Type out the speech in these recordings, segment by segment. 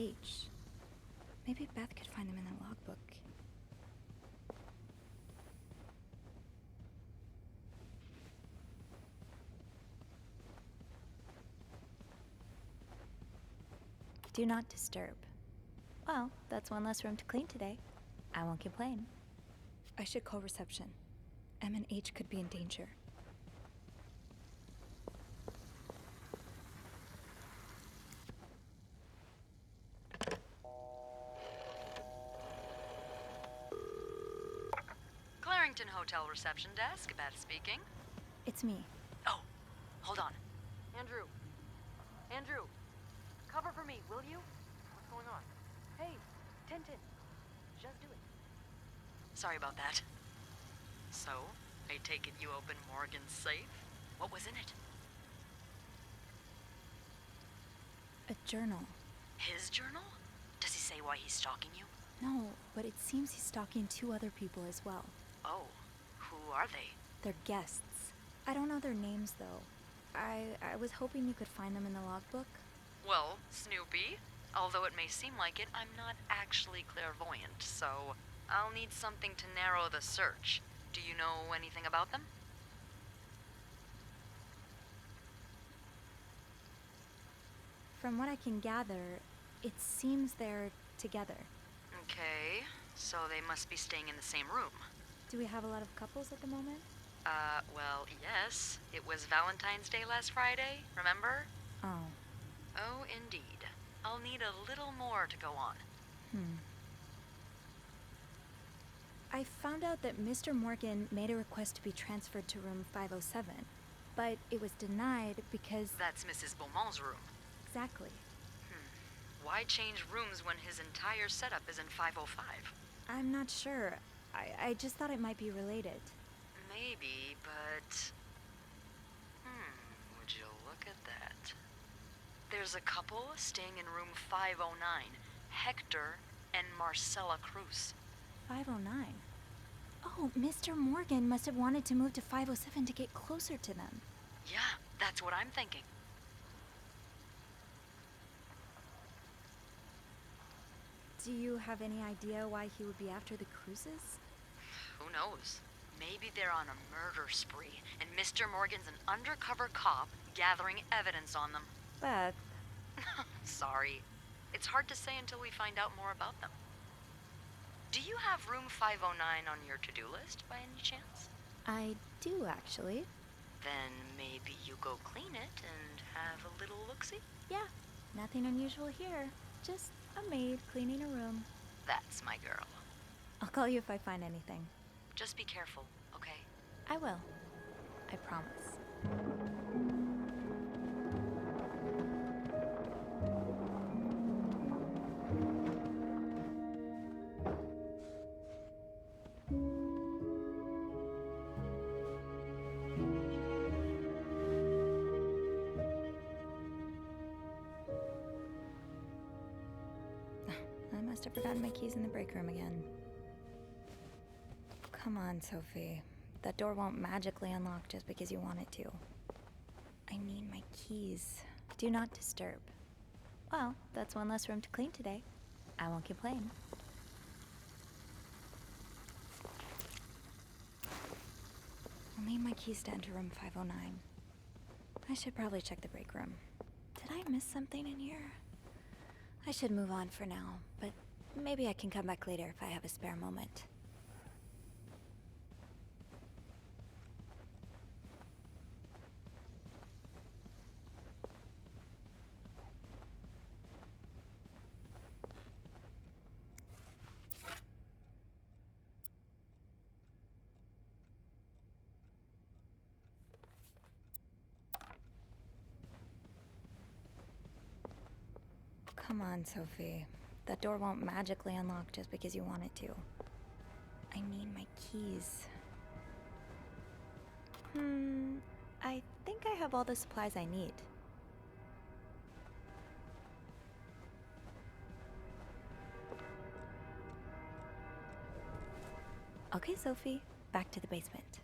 H. Maybe Beth could find them in the logbook. Do not disturb. Well, that's one less room to clean today. I won't complain. I should call reception. M and H could be in danger. Clarington Hotel reception desk, Beth speaking. It's me. Oh, hold on. Andrew. Andrew. Cover for me, will you? What's going on? Hey, Tintin. Just do it. Sorry about that. So, I take it you opened Morgan's safe? What was in it? A journal. His journal? Does he say why he's stalking you? No, but it seems he's stalking 2 other people as well. Oh, who are they? They're guests. I don't know their names, though. I was hoping you could find them in the logbook. Well, Snoopy, although it may seem like it, I'm not actually clairvoyant, so I'll need something to narrow the search. Do you know anything about them? From what I can gather, it seems they're together. Okay, so they must be staying in the same room. Do we have a lot of couples at the moment? Well, yes. It was Valentine's Day last Friday, remember? Oh. Oh, indeed. I'll need a little more to go on. I found out that Mr. Morgan made a request to be transferred to room 507, but it was denied because... That's Mrs. Beaumont's room. Exactly. Why change rooms when his entire setup is in 505? I'm not sure. I just thought it might be related. Maybe, but... would you look at that? There's a couple staying in room 509, Hector and Marcella Cruz. 509? Oh, Mr. Morgan must have wanted to move to 507 to get closer to them. Yeah, that's what I'm thinking. Do you have any idea why he would be after the Cruzes? Who knows? Maybe they're on a murder spree, and Mr. Morgan's an undercover cop gathering evidence on them. Beth. Sorry. It's hard to say until we find out more about them. Do you have room 509 on your to-do list by any chance? I do, actually. Then maybe you go clean it and have a little look-see? Yeah, nothing unusual here. Just a maid cleaning a room. That's my girl. I'll call you if I find anything. Just be careful, okay? I will. I promise. I must have forgotten my keys in the break room again. Come on, Sophie. That door won't magically unlock just because you want it to. I need my keys. Do not disturb. Well, that's one less room to clean today. I won't complain. I'll need my keys to enter room 509. I should probably check the break room. Did I miss something in here? I should move on for now, but maybe I can come back later if I have a spare moment. Come on, Sophie. That door won't magically unlock just because you want it to. I need my keys. I think I have all the supplies I need. Okay, Sophie. Back to the basement.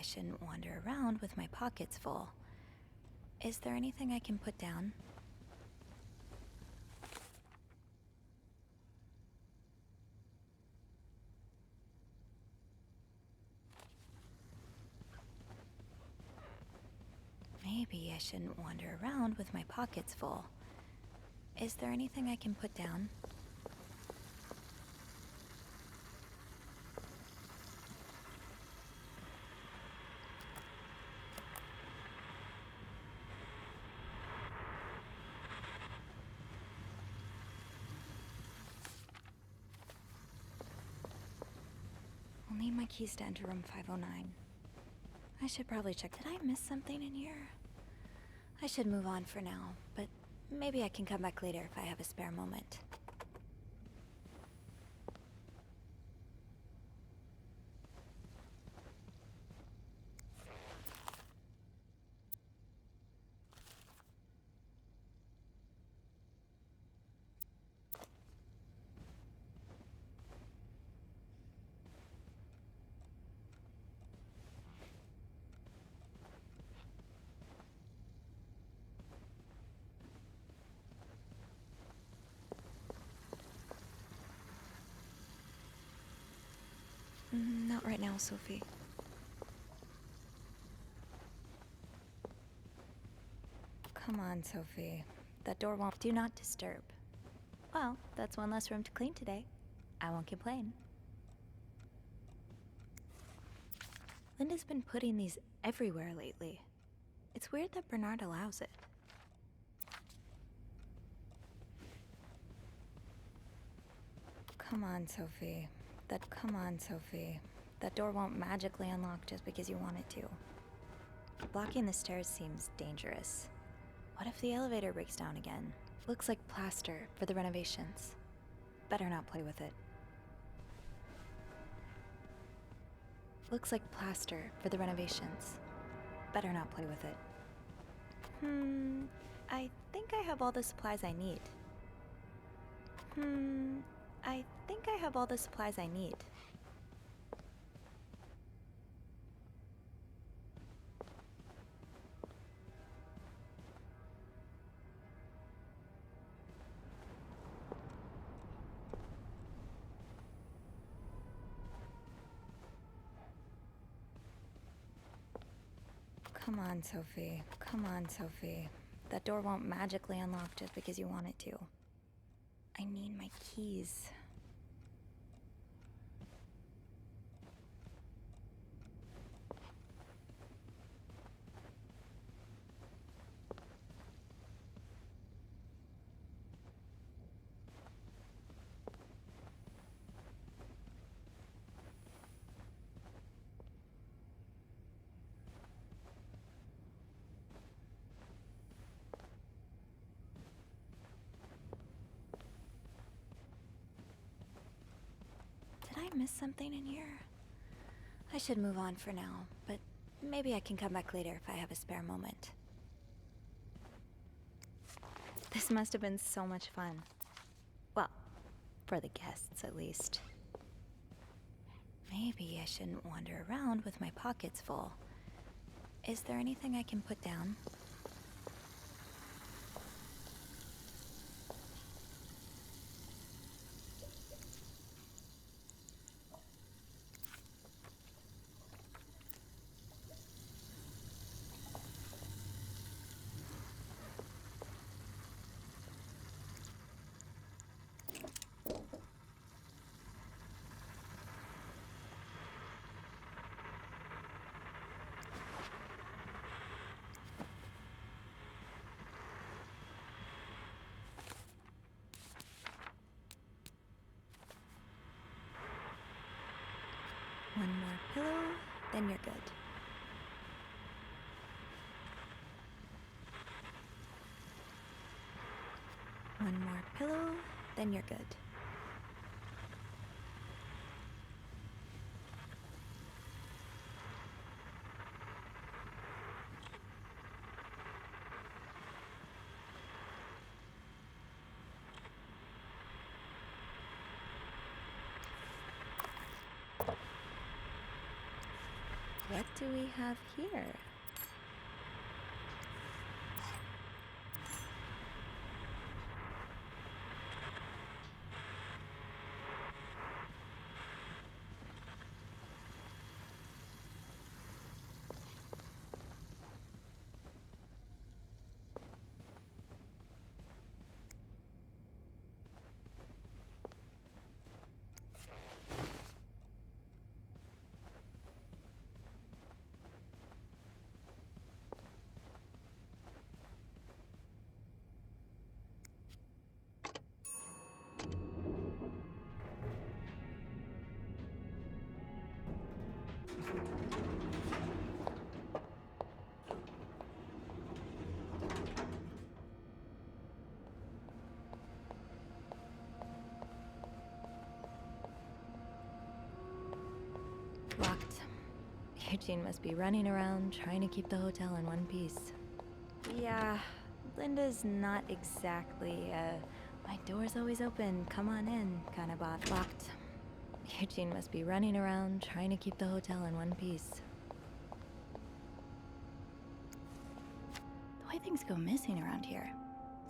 shouldn't wander around with my pockets full. Is there anything I can put down? Maybe I shouldn't wander around with my pockets full. Is there anything I can put down? I'll need my keys to enter room 509. I should probably check. Did I miss something in here? I should move on for now, but maybe I can come back later if I have a spare moment. Not right now, Sophie. Come on, Sophie. That door won't... Do not disturb. Well, that's one less room to clean today. I won't complain. Linda's been putting these everywhere lately. It's weird that Bernard allows it. Come on, Sophie. Come on, Sophie. That door won't magically unlock just because you want it to. Blocking the stairs seems dangerous. What if the elevator breaks down again? Looks like plaster for the renovations. Better not play with it. Looks like plaster for the renovations. Better not play with it. I think I have all the supplies I need. I think I have all the supplies I need. Come on, Sophie. Come on, Sophie. That door won't magically unlock just because you want it to. I need my keys. Did I miss something in here? I should move on for now, but maybe I can come back later if I have a spare moment. This must have been so much fun. Well, for the guests at least. Maybe I shouldn't wander around with my pockets full. Is there anything I can put down? One more pillow, then you're good. One more pillow, then you're good. What do we have here? Locked. Eugene must be running around trying to keep the hotel in one piece. Yeah, Linda's not exactly my door's always open, come on in kind of bot. Locked. Eugene must be running around trying to keep the hotel in one piece. The way things go missing around here,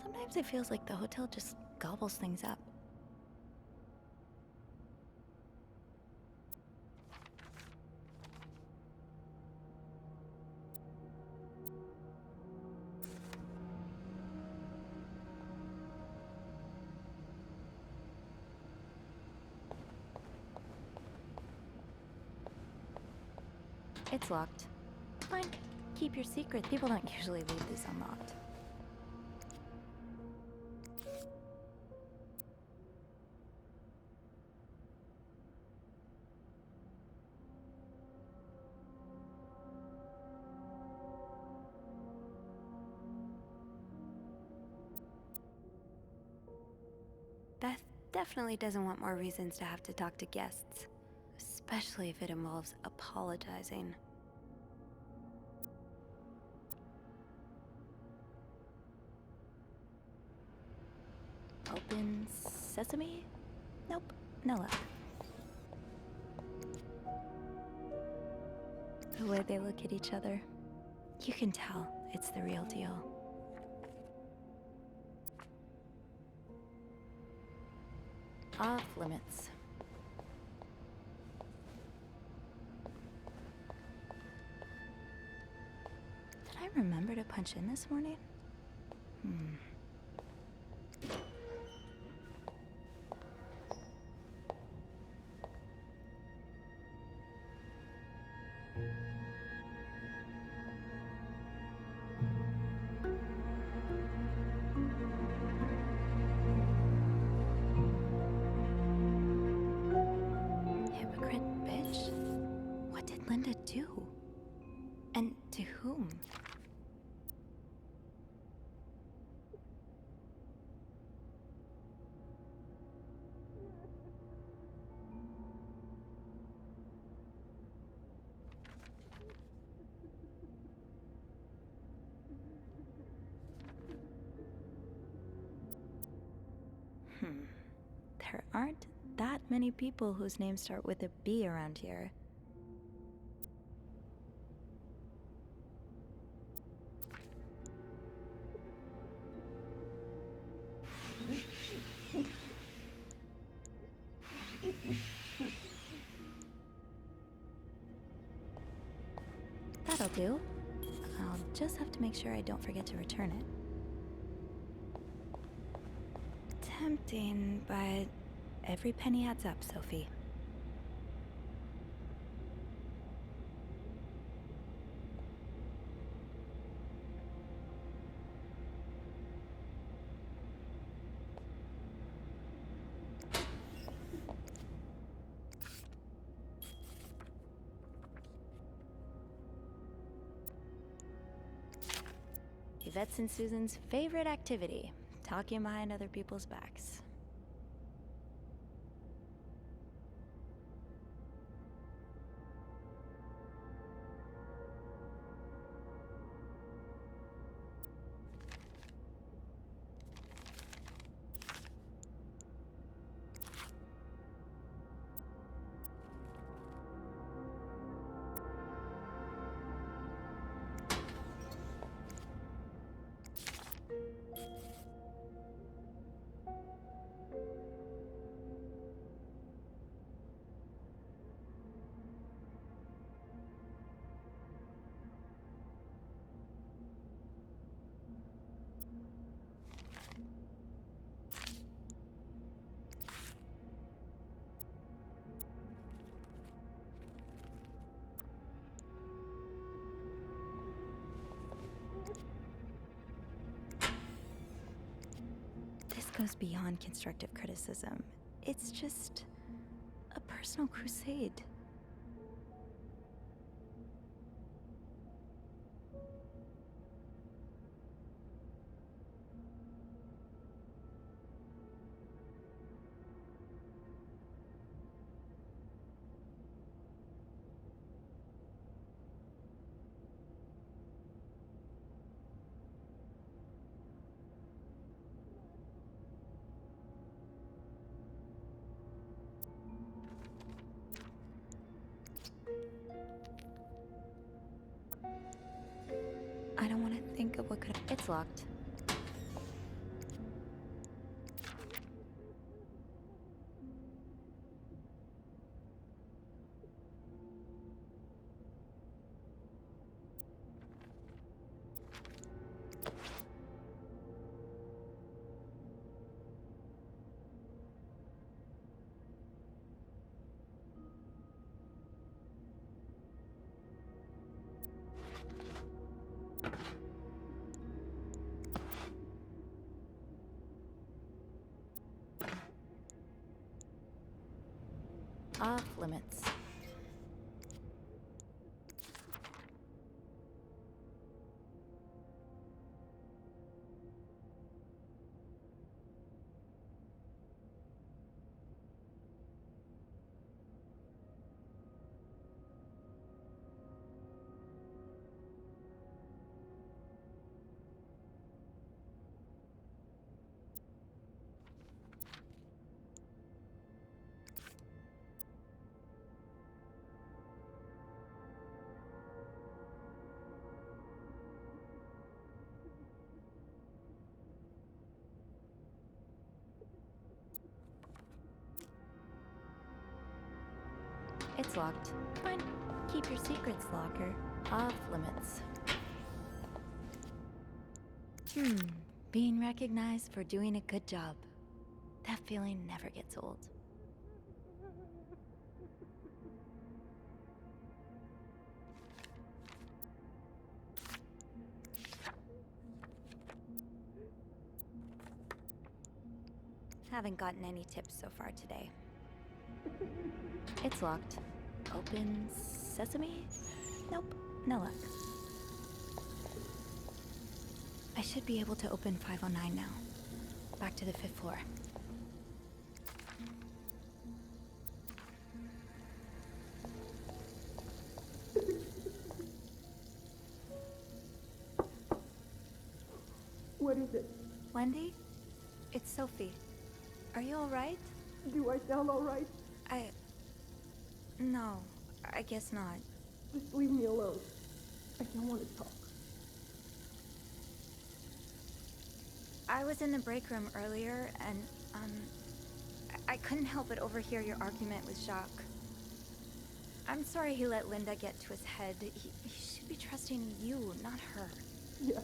sometimes it feels like the hotel just gobbles things up. It's locked. Fine. Keep your secret. People don't usually leave this unlocked. Beth definitely doesn't want more reasons to have to talk to guests, especially if it involves apologizing. Open sesame? Nope, no luck. The way they look at each other, you can tell it's the real deal. Off limits. Did I remember to punch in this morning? Hypocrite bitch. What did Linda do? And to whom? There aren't that many people whose names start with a B around here. That'll do. I'll just have to make sure I don't forget to return it. Tempting, but every penny adds up, Sophie. Yvette's and Susan's favorite activity, talking behind other people's backs. goes beyond constructive criticism. It's just a personal crusade. I don't want to think of what could. It's locked. Off limits. It's locked. Fine. Keep your secrets, locker. Off limits. Being recognized for doing a good job. That feeling never gets old. Haven't gotten any tips so far today. It's locked. Open sesame? Nope, no luck. I should be able to open 509 now. Back to the 5th floor. What is it? Wendy? It's Sophie. Are you alright? Do I sound all right? No, I guess not. Just leave me alone. I don't want to talk. I was in the break room earlier, and, I couldn't help but overhear your argument with Jacques. I'm sorry he let Linda get to his head. He should be trusting you, not her. Yeah,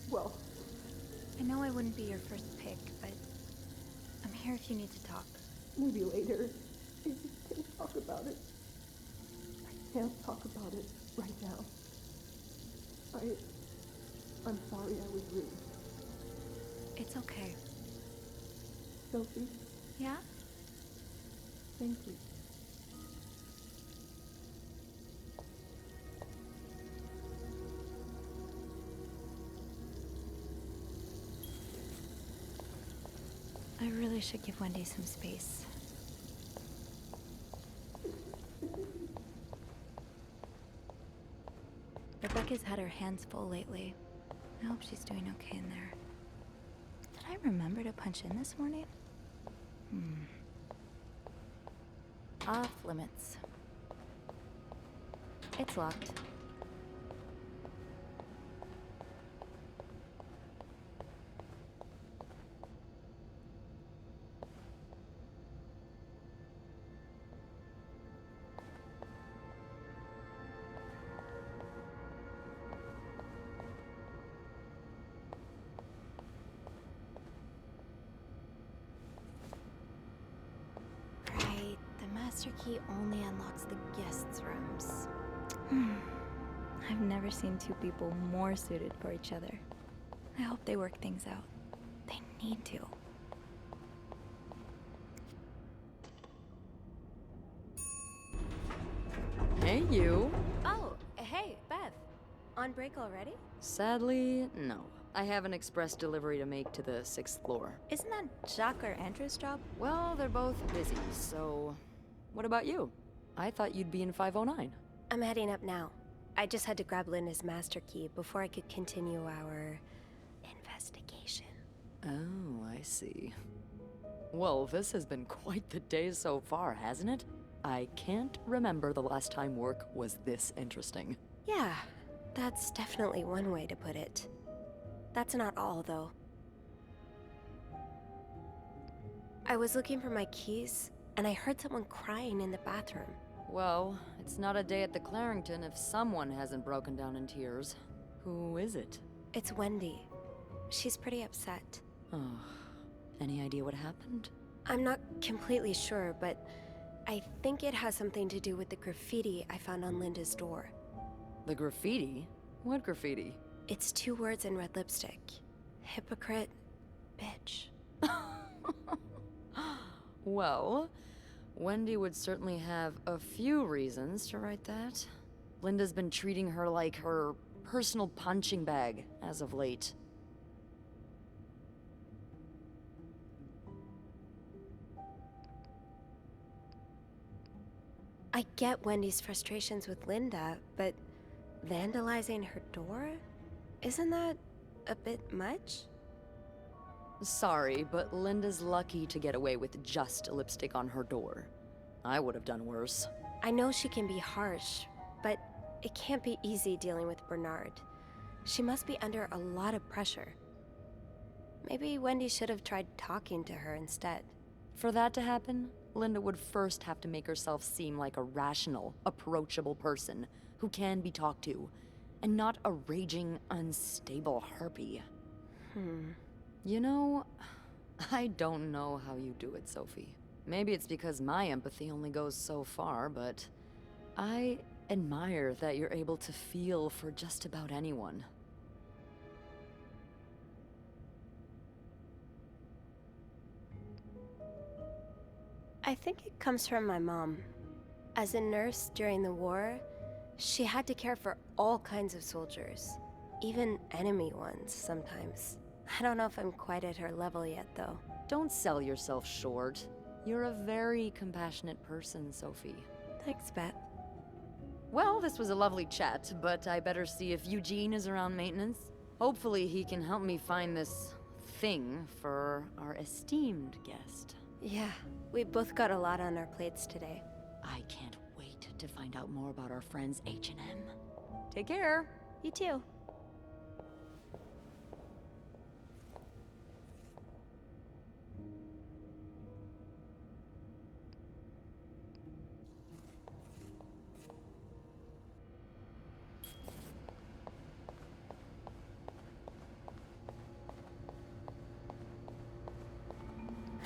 well, I know I wouldn't be your first pick, but I'm here if you need to talk. maybe later. I just can't talk about it. I can't talk about it right now. I'm sorry I was rude. It's okay. Sophie, Yeah? thank you. I really should give Wendy some space. Rebecca's had her hands full lately. I hope she's doing okay in there. Did I remember to punch in this morning? Off limits. It's locked. Right, the master key only unlocks the guests' rooms. I've never seen two people more suited for each other. I hope they work things out. They need to. you. Oh, hey, Beth. On break already? Sadly, no. I have an express delivery to make to the 6th floor. Isn't that Jacques or Andrew's job? Well, they're both busy, so... What about you? I thought you'd be in 509. I'm heading up now. I just had to grab Linda's master key before I could continue our investigation. Oh, I see. Well, this has been quite the day so far, hasn't it? I can't remember the last time work was this interesting. Yeah, that's definitely one way to put it. That's not all, though. I was looking for my keys, and I heard someone crying in the bathroom. Well, it's not a day at the Clarington if someone hasn't broken down in tears. Who is it? It's Wendy. She's pretty upset. Oh, any idea what happened? I'm not completely sure, but I think it has something to do with the graffiti I found on Linda's door. The graffiti? What graffiti? It's 2 words in red lipstick. Hypocrite, bitch. Well, Wendy would certainly have a few reasons to write that. Linda's been treating her like her personal punching bag as of late. I get Wendy's frustrations with Linda, but vandalizing her door? Isn't that a bit much? Sorry, but Linda's lucky to get away with just lipstick on her door. I would have done worse. I know she can be harsh, but it can't be easy dealing with Bernard. She must be under a lot of pressure. Maybe Wendy should have tried talking to her instead. For that to happen, Linda would first have to make herself seem like a rational, approachable person who can be talked to, and not a raging, unstable harpy. You know, I don't know how you do it, Sophie. Maybe it's because my empathy only goes so far, but I admire that you're able to feel for just about anyone. I think it comes from my mom. As a nurse during the war, she had to care for all kinds of soldiers, even enemy ones sometimes. I don't know if I'm quite at her level yet, though. Don't sell yourself short. You're a very compassionate person, Sophie. Thanks, Beth. Well, this was a lovely chat, but I better see if Eugene is around maintenance. Hopefully he can help me find this thing for our esteemed guest. Yeah, we both got a lot on our plates today. I can't wait to find out more about our friends H&M. Take care. You too.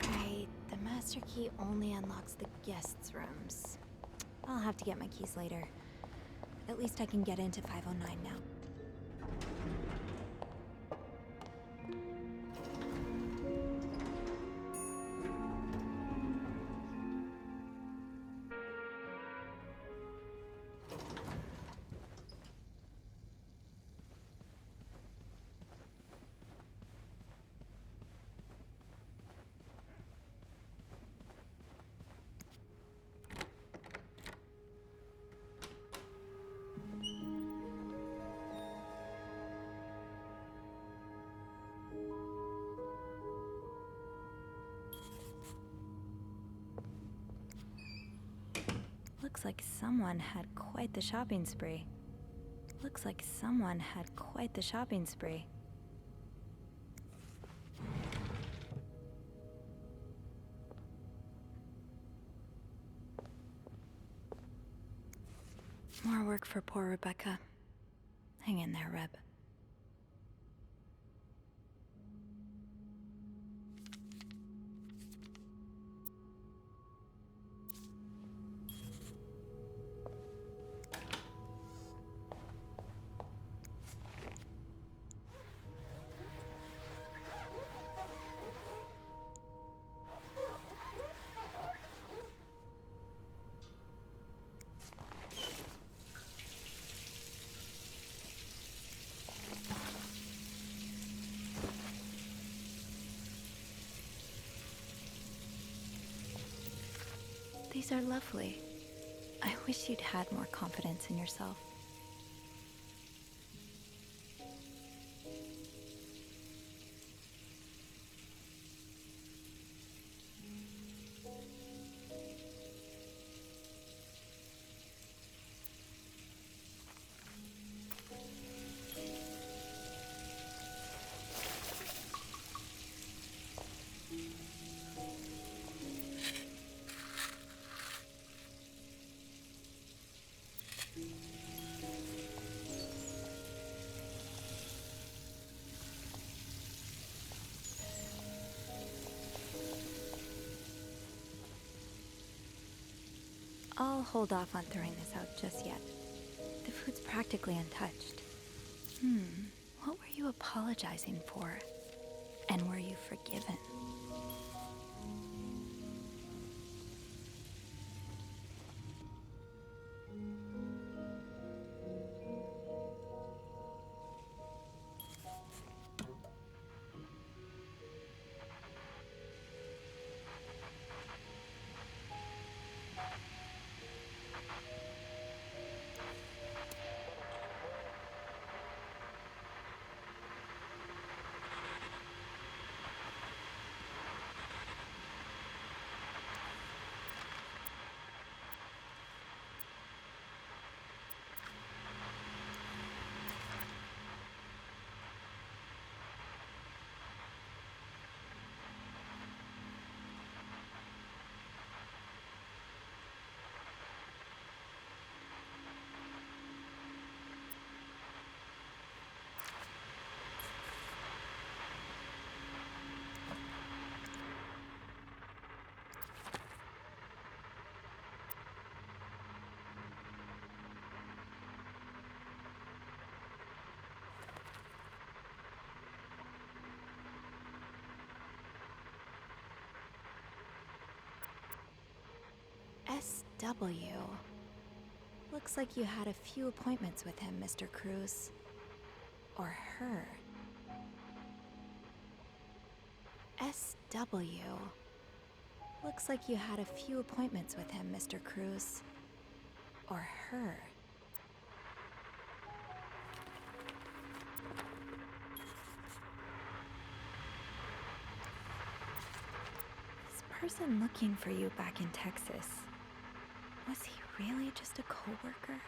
Right, the master key only unlocks the guests' rooms. I'll have to get my keys later. At least I can get into 509 now. Looks like someone had quite the shopping spree. Looks like someone had quite the shopping spree. More work for poor Rebecca. Hang in there, Reb. These are lovely. I wish you'd had more confidence in yourself. I'll hold off on throwing this out just yet. The food's practically untouched. What were you apologizing for? And were you forgiven? SW. Looks like you had a few appointments with him, Mr. Cruz. Or her. SW. Looks like you had a few appointments with him, Mr. Cruz. Or her. This person looking for you back in Texas. Was he really just a coworker?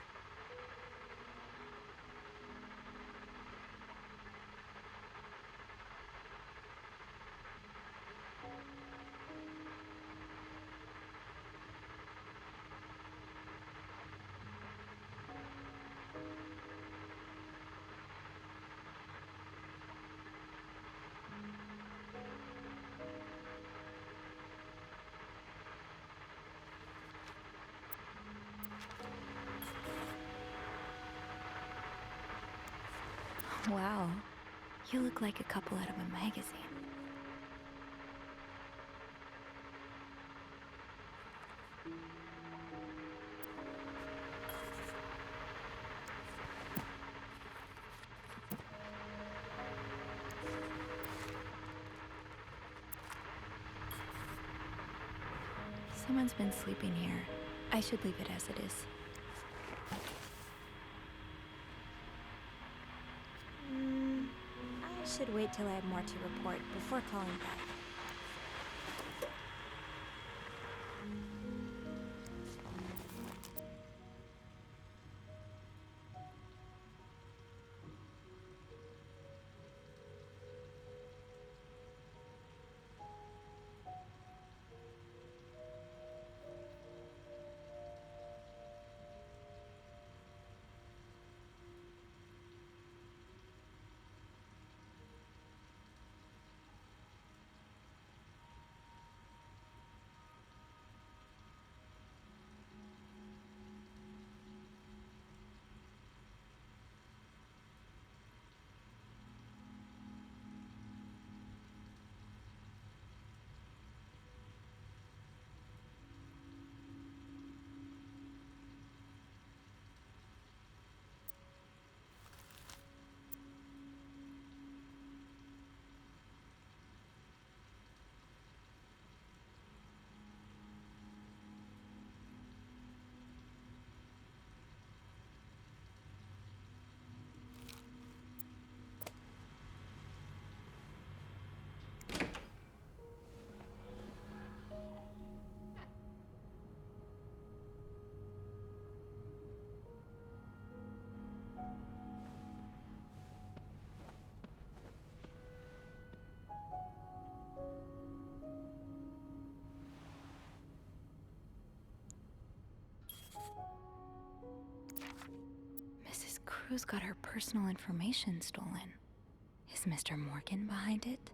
Wow, you look like a couple out of a magazine. Someone's been sleeping here. I should leave it as it is. I should wait till I have more to report before calling back. Cruz got her personal information stolen. Is Mr. Morgan behind it?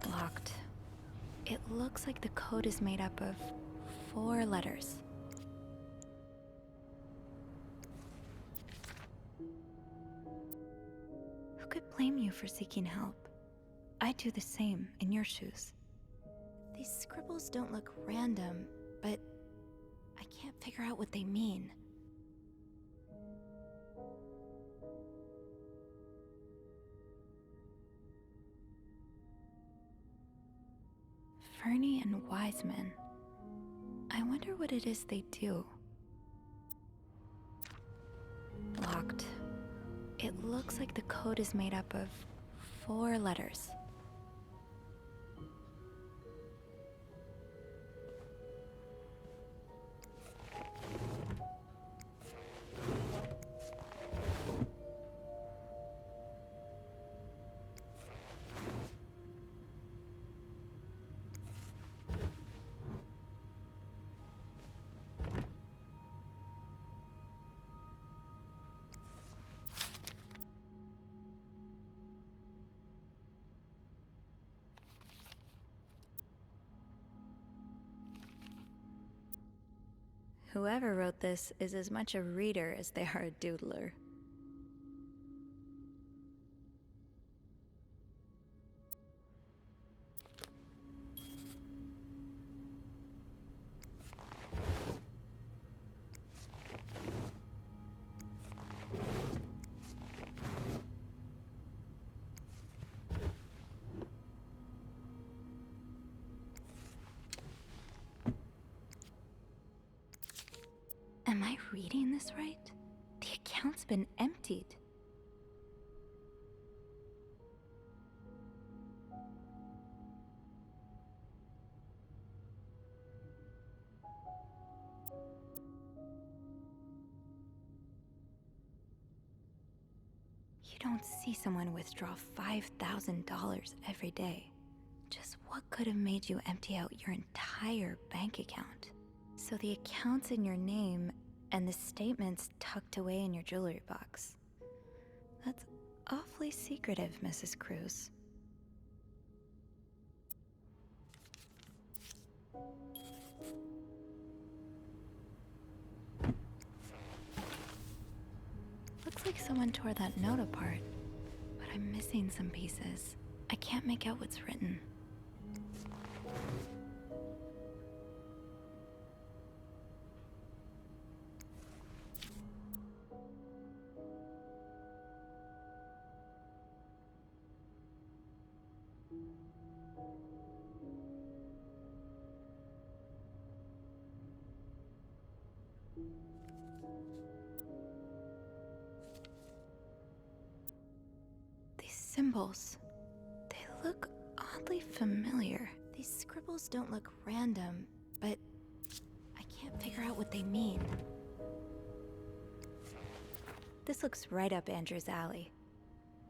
Locked. It looks like the code is made up of 4 letters. Who could blame you for seeking help? I'd do the same in your shoes. These scribbles don't look random, but I can't figure out what they mean. Fernie and Wiseman. I wonder what it is they do. Locked. It looks like the code is made up of 4 letters. Whoever wrote this is as much a reader as they are a doodler. Am I reading this right? The account's been emptied. You don't see someone withdraw $5,000 every day. Just what could have made you empty out your entire bank account? So the account's in your name, and the statement's tucked away in your jewelry box. That's awfully secretive, Mrs. Cruz. Looks like someone tore that note apart, but I'm missing some pieces. I can't make out what's written. These symbols, they look oddly familiar. These scribbles don't look random, but I can't figure out what they mean. This looks right up Andrew's alley.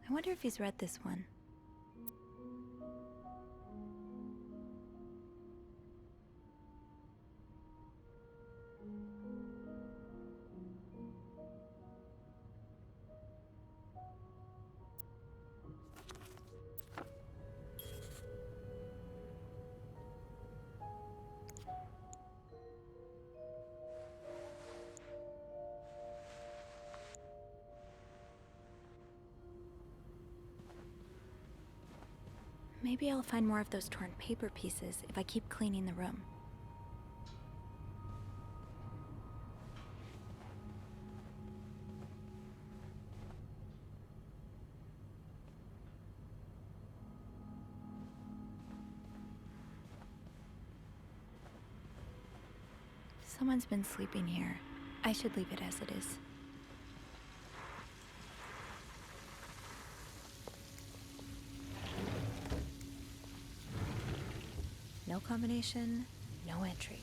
I wonder if he's read this one. Maybe I'll find more of those torn paper pieces if I keep cleaning the room. Someone's been sleeping here. I should leave it as it is. No combination, no entry.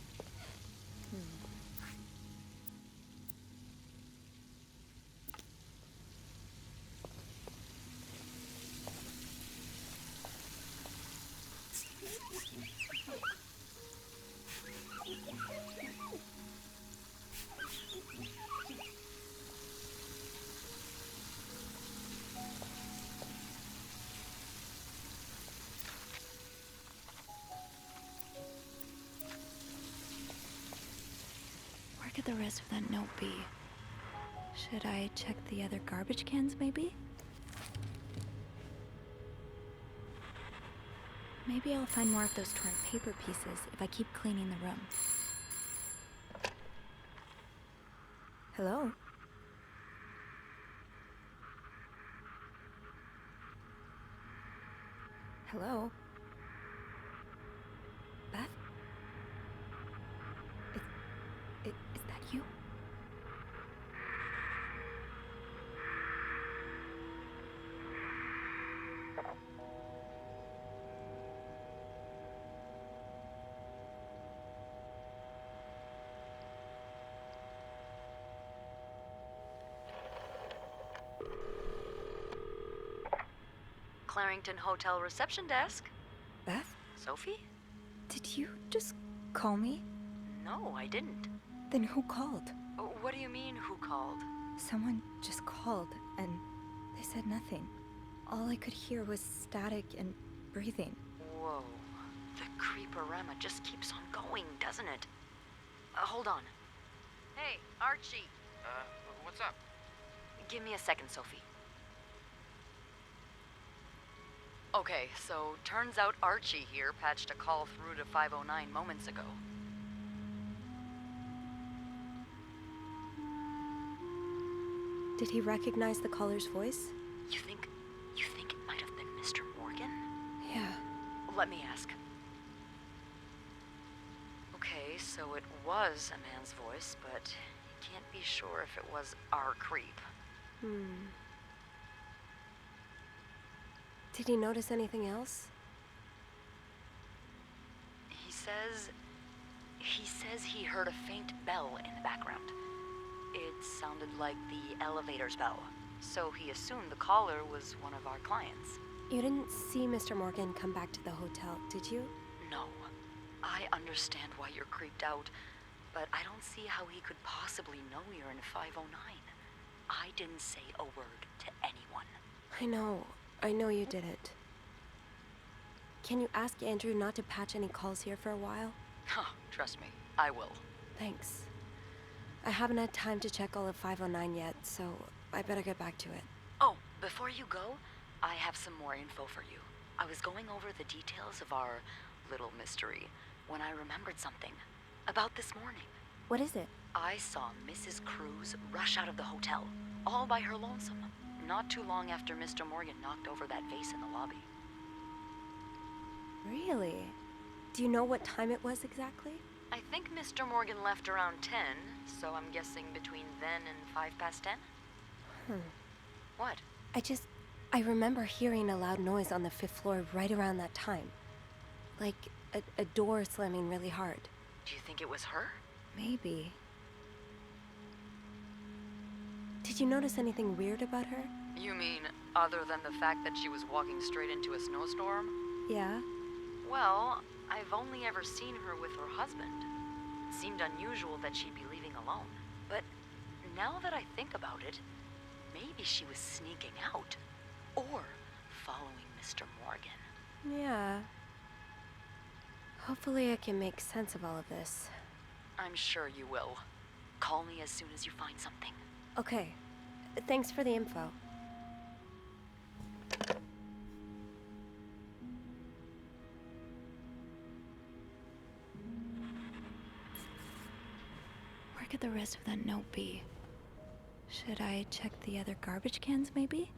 Where could the rest of that note be? Should I check the other garbage cans, maybe? Maybe I'll find more of those torn paper pieces if I keep cleaning the room. Hello? Hello? Beth? Is that you? Clarington Hotel reception desk. Beth? Sophie? Did you just call me? No, I didn't. Then who called? What do you mean, who called? Someone just called, and they said nothing. All I could hear was static and breathing. Whoa. The creeporama just keeps on going, doesn't it? Hold on. Hey, Archie. What's up? Give me a second, Sophie. Okay, so turns out Archie here patched a call through to 509 moments ago. Did he recognize the caller's voice? You think it might have been Mr. Morgan? Yeah. Let me ask. Okay, so it was a man's voice, but he can't be sure if it was our creep. Did he notice anything else? He says he heard a faint bell in the background. It sounded like the elevator's bell, so he assumed the caller was one of our clients. You didn't see Mr. Morgan come back to the hotel, did you? No. I understand why you're creeped out, but I don't see how he could possibly know you're in 509. I didn't say a word to anyone. I know you didn't. Can you ask Andrew not to patch any calls here for a while? Trust me, I will. Thanks. I haven't had time to check all of 509 yet, so I better get back to it. Oh, before you go, I have some more info for you. I was going over the details of our little mystery when I remembered something. About this morning. What is it? I saw Mrs. Cruz rush out of the hotel, all by her lonesome, not too long after Mr. Morgan knocked over that vase in the lobby. Really? Do you know what time it was exactly? I think Mr. Morgan left around 10, so I'm guessing between then and 5 past 10? What? I remember hearing a loud noise on the 5th floor right around that time. Like a door slamming really hard. Do you think it was her? Maybe. Did you notice anything weird about her? You mean, other than the fact that she was walking straight into a snowstorm? Yeah? Well, I've only ever seen her with her husband. It seemed unusual that she'd be leaving alone. But now that I think about it, maybe she was sneaking out. Or following Mr. Morgan. Yeah. Hopefully I can make sense of all of this. I'm sure you will. Call me as soon as you find something. Okay. Thanks for the info. Where could the rest of that note be? Should I check the other garbage cans, maybe?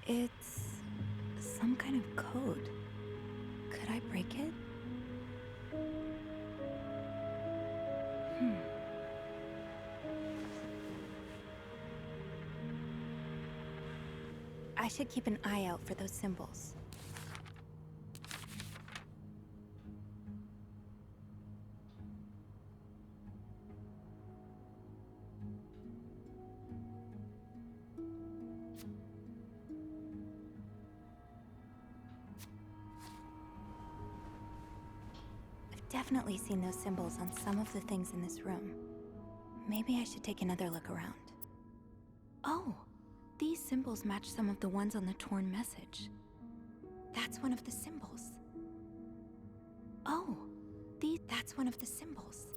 It's some kind of code. Could I break it? I should keep an eye out for those symbols. I've definitely seen those symbols on some of the things in this room. Maybe I should take another look around. Oh! These symbols match some of the ones on the torn message. That's one of the symbols. Oh, that's one of the symbols.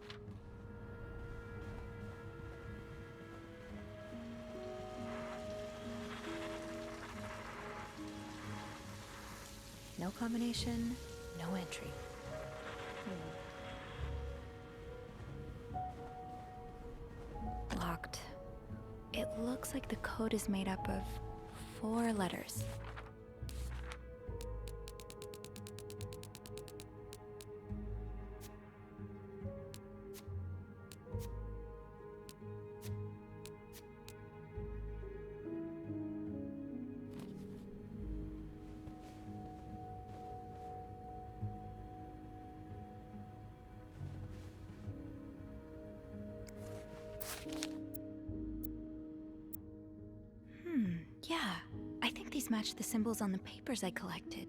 No combination, no entry. Locked. It looks like the code is made up of 4 letters. Yeah. I think these match the symbols on the papers I collected.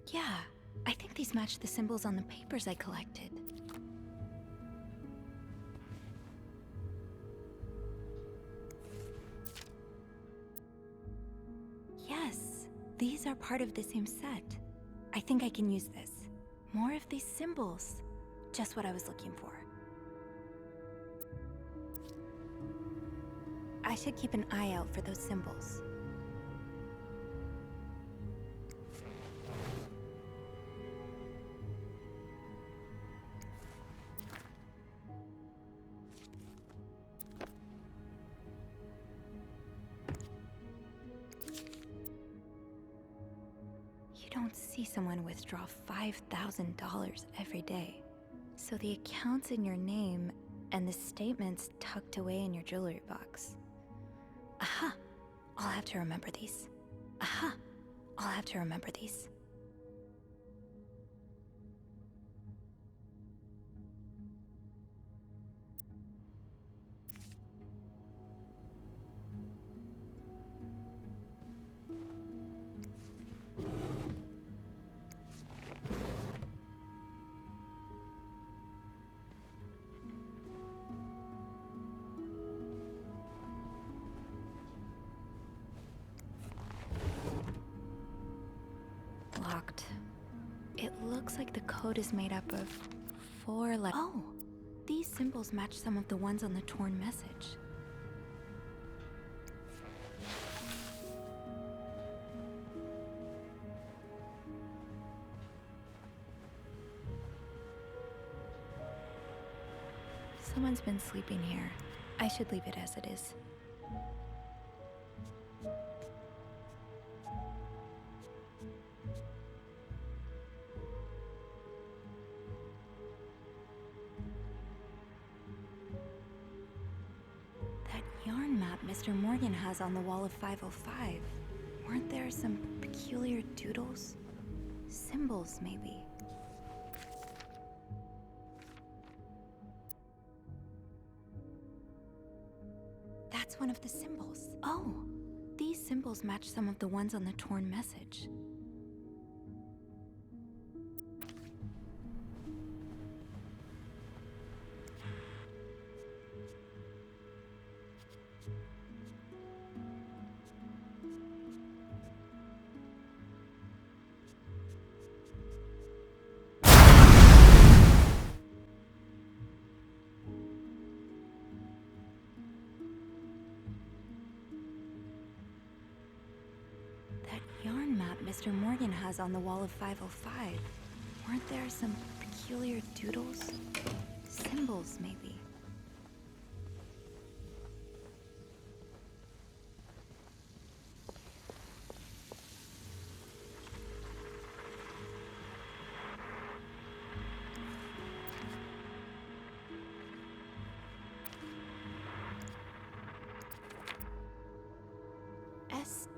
Yeah. I think these match the symbols on the papers I collected. Yes. These are part of the same set. I think I can use this. More of these symbols. Just what I was looking for. I should keep an eye out for those symbols. You don't see someone withdraw $5,000 every day. So the account's in your name and the statement's tucked away in your jewelry box. Aha! I'll have to remember these. Aha! I'll have to remember these. Locked. It looks like the code is made up of 4 letters. Oh! These symbols match some of the ones on the torn message. Someone's been sleeping here. I should leave it as it is. That yarn map Mr. Morgan has on the wall of 505. Weren't there some peculiar doodles? Symbols, maybe. That's one of the symbols. Oh! These symbols match some of the ones on the torn message. That yarn map Mr. Morgan has on the wall of 505. Weren't there some peculiar doodles? Symbols, maybe.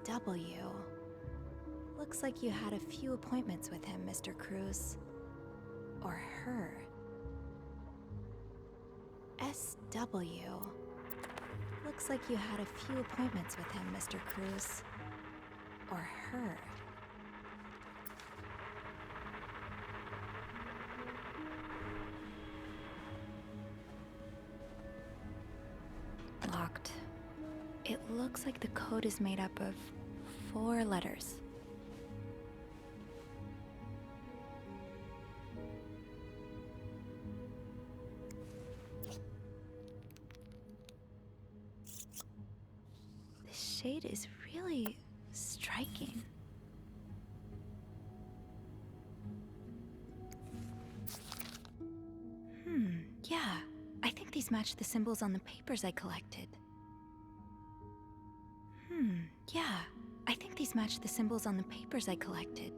SW. Looks like you had a few appointments with him, Mr. Cruz. Or her. SW. Looks like you had a few appointments with him, Mr. Cruz. Or her. Locked. It looks like the code is made up of 4 letters. The shade is really striking. Yeah. I think these match the symbols on the papers I collected. Yeah. I think these match the symbols on the papers I collected.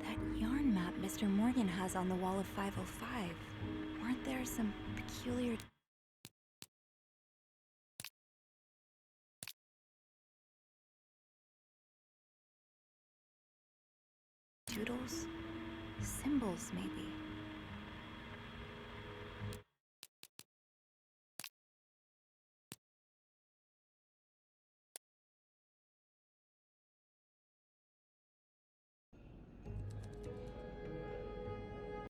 That yarn map Mr. Morgan has on the wall of 505. Weren't there some peculiar doodles? Symbols, maybe.